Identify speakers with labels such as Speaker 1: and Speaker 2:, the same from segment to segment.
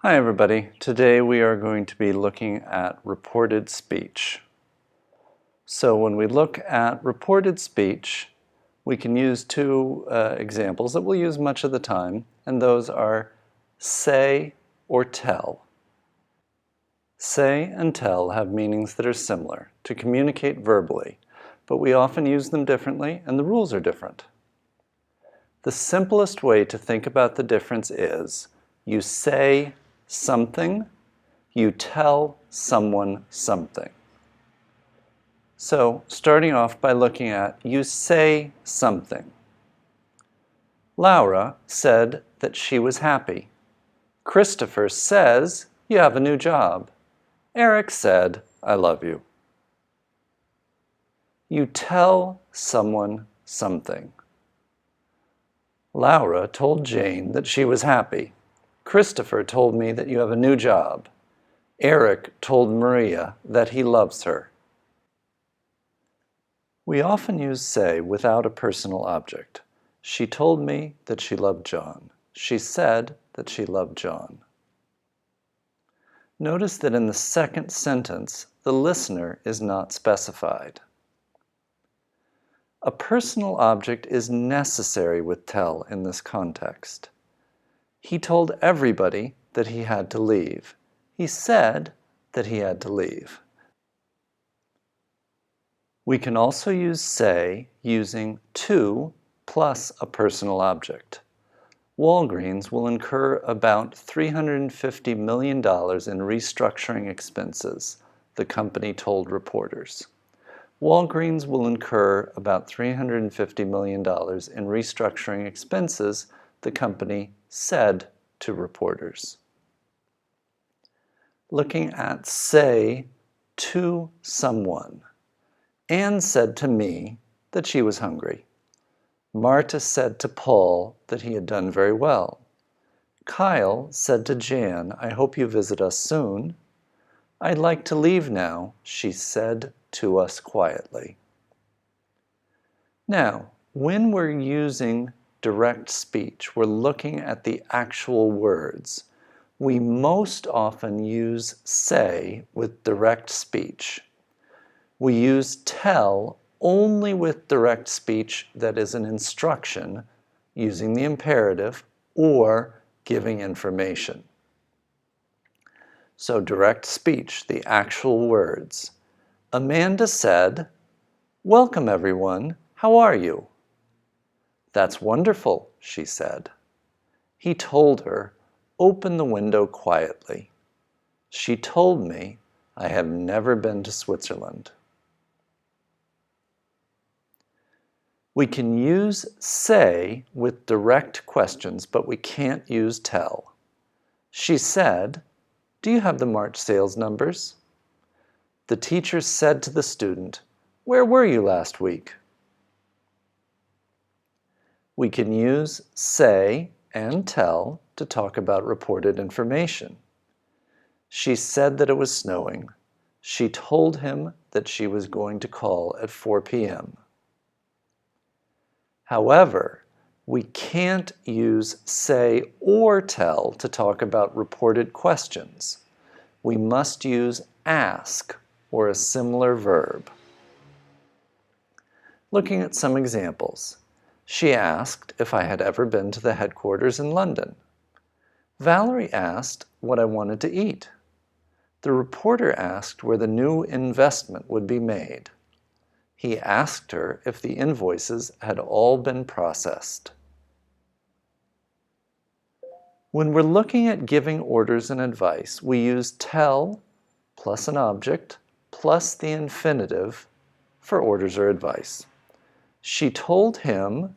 Speaker 1: Hi everybody. Today we are going to be looking at reported speech. So when we look at reported speech, we can use two examples that we'll use much of the time, and those are say or tell. Say and tell have meanings that are similar to communicate verbally, but we often use them differently and the rules are different. The simplest way to think about the difference is you say something, you tell someone something. So, starting off by looking at you say something. Laura said that she was happy. Christopher says you have a new job. Eric said, I love you. You tell someone something. Laura told Jane that she was happy. Christopher told me that you have a new job. Eric told Maria that he loves her. We often use say without a personal object. She told me that she loved John. She said that she loved John. Notice that in the second sentence, the listener is not specified. A personal object is necessary with tell in this context. He told everybody that he had to leave. He said that he had to leave. We can also use say using to plus a personal object. Walgreens will incur about $350 million in restructuring expenses, the company told reporters. Walgreens will incur about $350 million in restructuring expenses, the company said to reporters. Looking at say to someone. Anne said to me that she was hungry. Marta said to Paul that he had done very well. Kyle said to Jan, I hope you visit us soon. I'd like to leave now, she said to us quietly. Now, when we're using direct speech, we're looking at the actual words. We most often use say with direct speech. We use tell only with direct speech that is an instruction using the imperative or giving information. So direct speech, the actual words. Amanda said, welcome everyone, how are you? That's wonderful, she said. He told her, open the window quietly. She told me, I have never been to Switzerland. We can use say with direct questions, but we can't use tell. She said, do you have the March sales numbers? The teacher said to the student, where were you last week? We can use say and tell to talk about reported information. She said that it was snowing. She told him that she was going to call at 4 p.m. However, we can't use say or tell to talk about reported questions. We must use ask or a similar verb. Looking at some examples, she asked if I had ever been to the headquarters in London. Valerie asked what I wanted to eat. The reporter asked where the new investment would be made. He asked her if the invoices had all been processed. When we're looking at giving orders and advice, we use tell plus an object plus the infinitive for orders or advice. She told him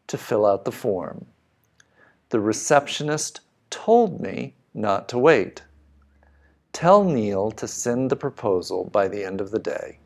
Speaker 1: to fill out the form. The receptionist told me not to wait. Tell Neil to send the proposal by the end of the day.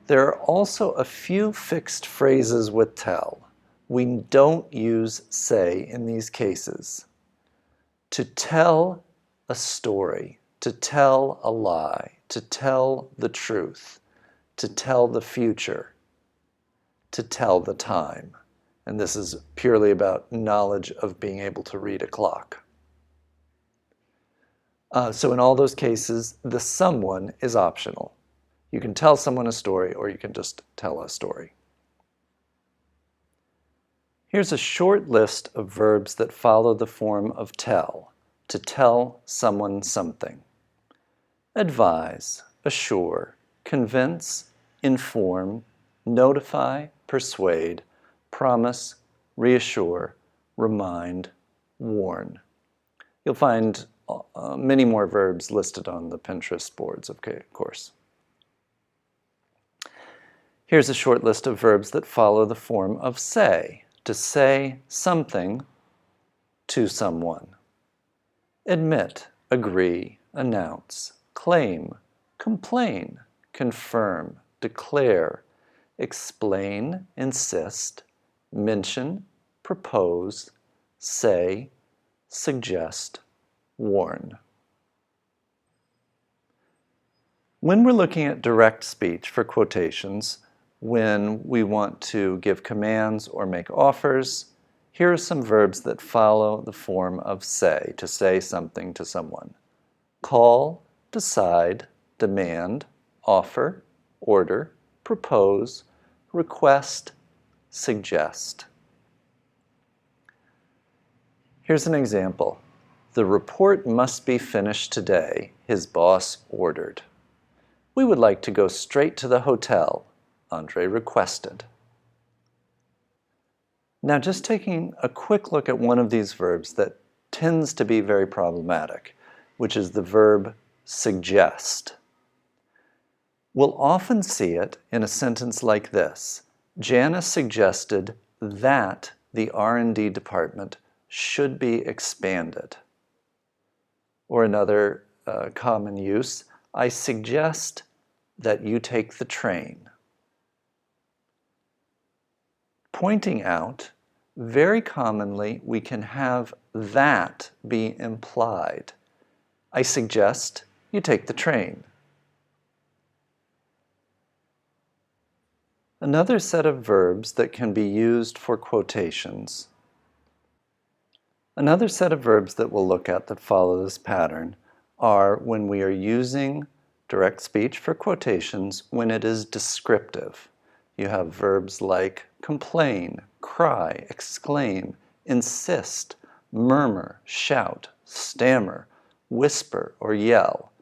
Speaker 1: There are also a few fixed phrases with tell. We don't use say in these cases. To tell a story, to tell a lie, to tell the truth, to tell the future, to tell the time. And this is purely about knowledge of being able to read a clock. So in all those cases, the someone is optional. You can tell someone a story, or you can just tell a story. Here's a short list of verbs that follow the form of tell, to tell someone something. Advise, assure, convince, inform, notify, persuade, promise, reassure, remind, warn. You'll find many more verbs listed on the Pinterest boards, of course. Here's a short list of verbs that follow the form of say, to say something to someone. Admit, agree, announce, claim, complain, confirm, declare, explain, insist, mention, propose, say, suggest, warn. When we're looking at direct speech for quotations, when we want to give commands or make offers, here are some verbs that follow the form of say, to say something to someone. Call, decide, demand, offer, order, propose, request, suggest. Here's an example. The report must be finished today, his boss ordered. We would like to go straight to the hotel, Andre requested. Now, just taking a quick look at one of these verbs that tends to be very problematic, which is the verb suggest. We'll often see it in a sentence like this. Janice suggested that the R&D department should be expanded. Or another common use, I suggest that you take the train. Pointing out, very commonly we can have that be implied. I suggest you take the train. Another set of verbs that can be used for quotations. Another set of verbs that we'll look at that follow this pattern are when we are using direct speech for quotations when it is descriptive. You have verbs like complain, cry, exclaim, insist, murmur, shout, stammer, whisper, or yell.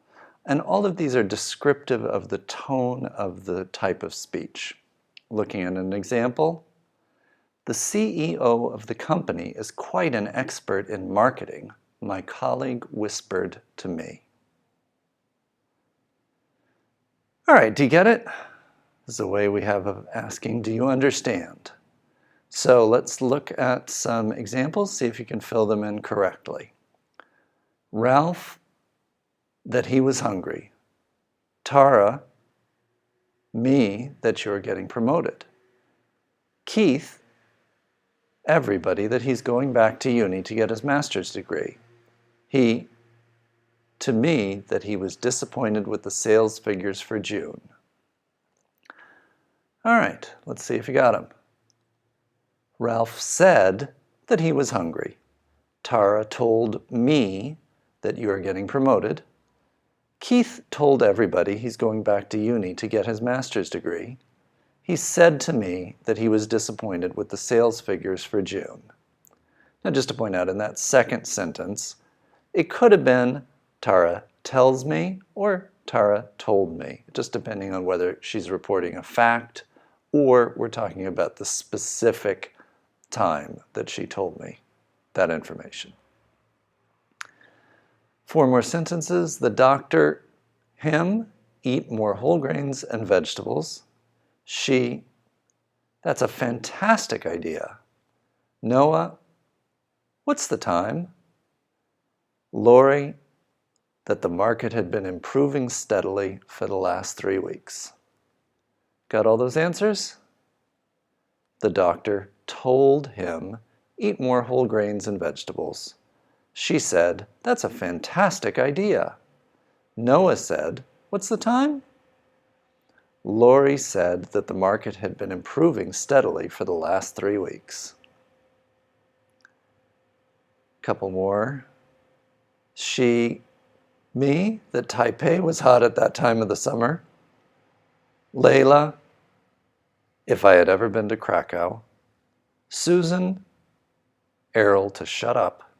Speaker 1: And all of these are descriptive of the tone of the type of speech. Looking at an example, the CEO of the company is quite an expert in marketing, my colleague whispered to me. All right, do you get it? This is a way we have of asking, do you understand? So let's look at some examples, see if you can fill them in correctly. Ralph, that he was hungry. Tara, me, that you're getting promoted. Keith, everybody, that he's going back to uni to get his master's degree. He, to me, that he was disappointed with the sales figures for June. All right, let's see if you got them. Ralph said that he was hungry. Tara told me that you are getting promoted. Keith told everybody he's going back to uni to get his master's degree. He said to me that he was disappointed with the sales figures for June. Now, just to point out, in that second sentence, it could have been Tara tells me or Tara told me, just depending on whether she's reporting a fact or we're talking about the specific time that she told me that information. 4 more sentences. The doctor, him, eat more whole grains and vegetables. She, that's a fantastic idea. Noah, what's the time? Lori, that the market had been improving steadily for the last 3 weeks. Got all those answers? The doctor told him, eat more whole grains and vegetables. She said, that's a fantastic idea. Noah said, what's the time? Lori said that the market had been improving steadily for the last 3 weeks. Couple more. She Me, that Taipei was hot at that time of the summer. Layla, if I had ever been to Krakow. Susan, Errol to shut up.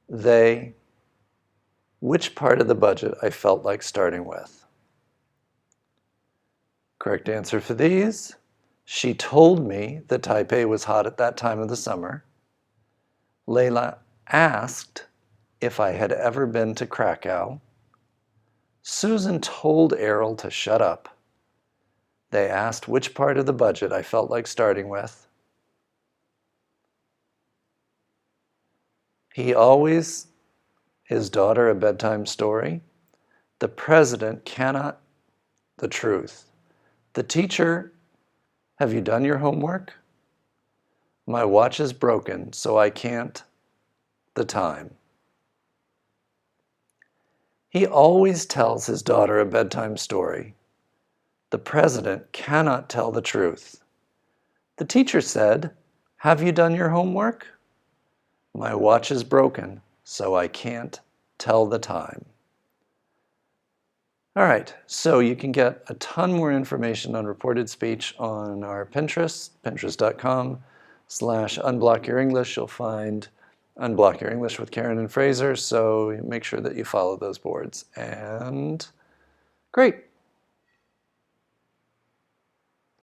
Speaker 1: They, which part of the budget I felt like starting with. Correct answer for these. She told me that Taipei was hot at that time of the summer. Layla asked if I had ever been to Krakow. Susan told Errol to shut up. They asked which part of the budget I felt like starting with. He always his daughter a bedtime story. The president cannot the truth. The teacher, have you done your homework? My watch is broken, so I can't the time. He always tells his daughter a bedtime story. The president cannot tell the truth. The teacher said, have you done your homework? My watch is broken, so I can't tell the time. All right, so you can get a ton more information on reported speech on our Pinterest, pinterest.com/unblockyourenglish. You'll find Unblock Your English with Karen and Fraser, so make sure that you follow those boards. And great.